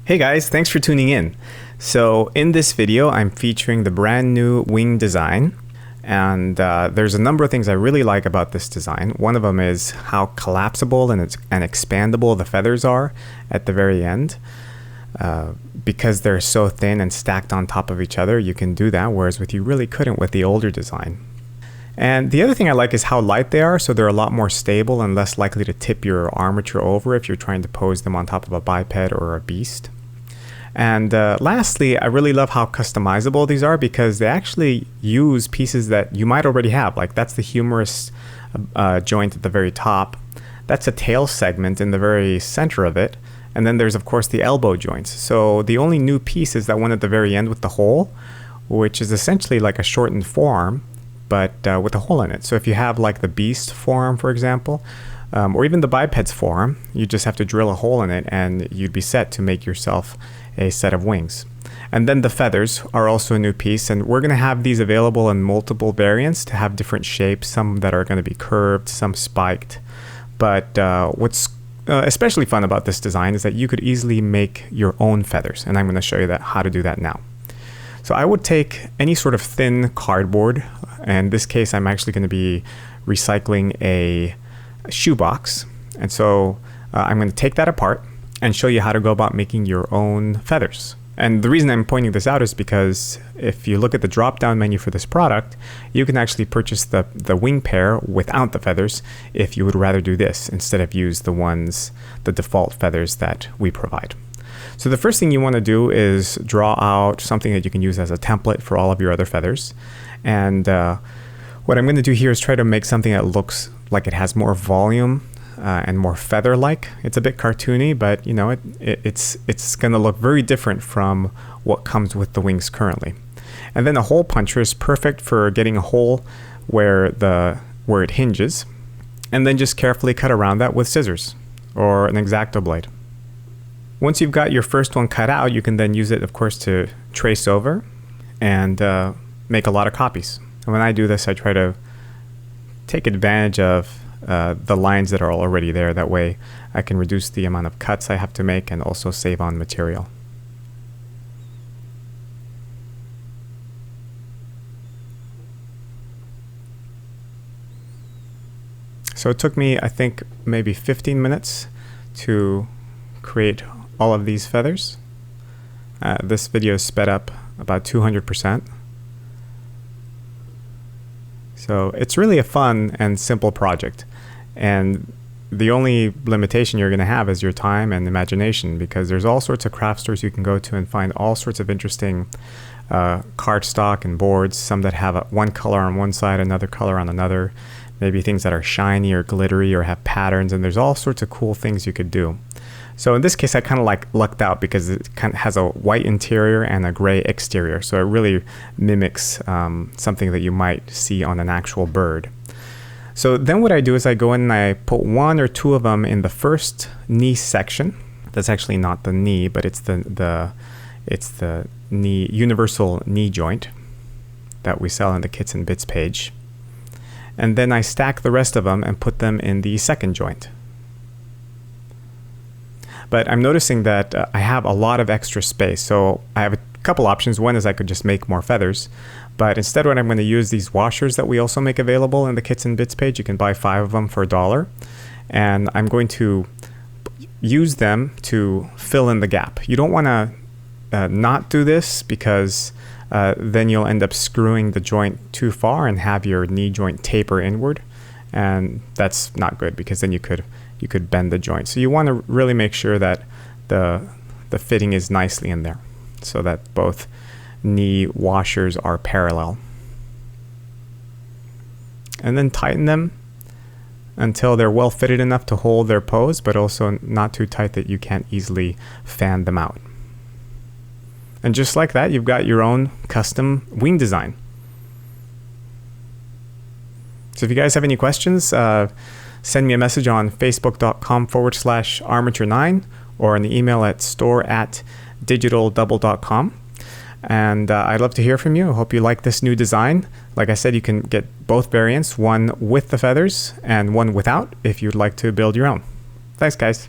Hey guys, thanks for tuning in. So in this video, I'm featuring the brand new wing design. And there's a number of things I really like about this design. One of them is how collapsible and expandable the feathers are at the very end. Because they're so thin and stacked on top of each other, you can do that, whereas you really couldn't with the older design. And the other thing I like is how light they are, so they're a lot more stable and less likely to tip your armature over if you're trying to pose them on top of a biped or a beast. And lastly, I really love how customizable these are because they actually use pieces that you might already have. Like that's the humerus joint at the very top. That's a tail segment in the very center of it. And then there's of course the elbow joints. So the only new piece is that one at the very end with the hole, which is essentially like a shortened forearm, but with a hole in it. So if you have like the beast forearm, for example, or even the biped's forearm, you just have to drill a hole in it and you'd be set to make yourself a set of wings. And then the feathers are also a new piece, and we're going to have these available in multiple variants to have different shapes, some that are going to be curved, some spiked. But what's especially fun about this design is that you could easily make your own feathers, and I'm going to show you how to do that now. So I would take any sort of thin cardboard. In this case, I'm actually going to be recycling a shoebox. And so I'm going to take that apart and show you how to go about making your own feathers. And the reason I'm pointing this out is because if you look at the drop-down menu for this product, you can actually purchase the wing pair without the feathers if you would rather do this instead of use the default feathers that we provide. So the first thing you want to do is draw out something that you can use as a template for all of your other feathers. And what I'm going to do here is try to make something that looks like it has more volume and more feather-like. It's a bit cartoony, but you know it's going to look very different from what comes with the wings currently. And then a hole puncher is perfect for getting a hole where it hinges, and then just carefully cut around that with scissors or an X-Acto blade. Once you've got your first one cut out, you can then use it, of course, to trace over and make a lot of copies. And when I do this, I try to take advantage of the lines that are already there. That way I can reduce the amount of cuts I have to make and also save on material. So it took me, I think, maybe 15 minutes to create all of these feathers. This video is sped up about 200%. So it's really a fun and simple project. And the only limitation you're going to have is your time and imagination, because there's all sorts of craft stores you can go to and find all sorts of interesting cardstock and boards, some that have one color on one side, another color on another, maybe things that are shiny or glittery or have patterns, and there's all sorts of cool things you could do. So in this case, I kind of like lucked out because it kind of has a white interior and a gray exterior. So it really mimics something that you might see on an actual bird. So then what I do is I go in and I put one or two of them in the first knee section. That's actually not the knee, but it's the knee, universal knee joint that we sell in the Kits and Bits page. And then I stack the rest of them and put them in the second joint. But I'm noticing that I have a lot of extra space. So I have a couple options. One is I could just make more feathers. But instead, what I'm going to use these washers that we also make available in the Kits and Bits page. You can buy 5 of them for $1. And I'm going to use them to fill in the gap. You don't want to not do this because then you'll end up screwing the joint too far and have your knee joint taper inward. And that's not good because then you could bend the joint. So you want to really make sure that the fitting is nicely in there so that both knee washers are parallel. And then tighten them until they're well fitted enough to hold their pose, but also not too tight that you can't easily fan them out. And just like that, you've got your own custom wing design. So if you guys have any questions, send me a message on facebook.com/armature9 or an email at store@digitaldouble.com. And I'd love to hear from you. I hope you like this new design. Like I said, you can get both variants, one with the feathers and one without, if you'd like to build your own. Thanks, guys.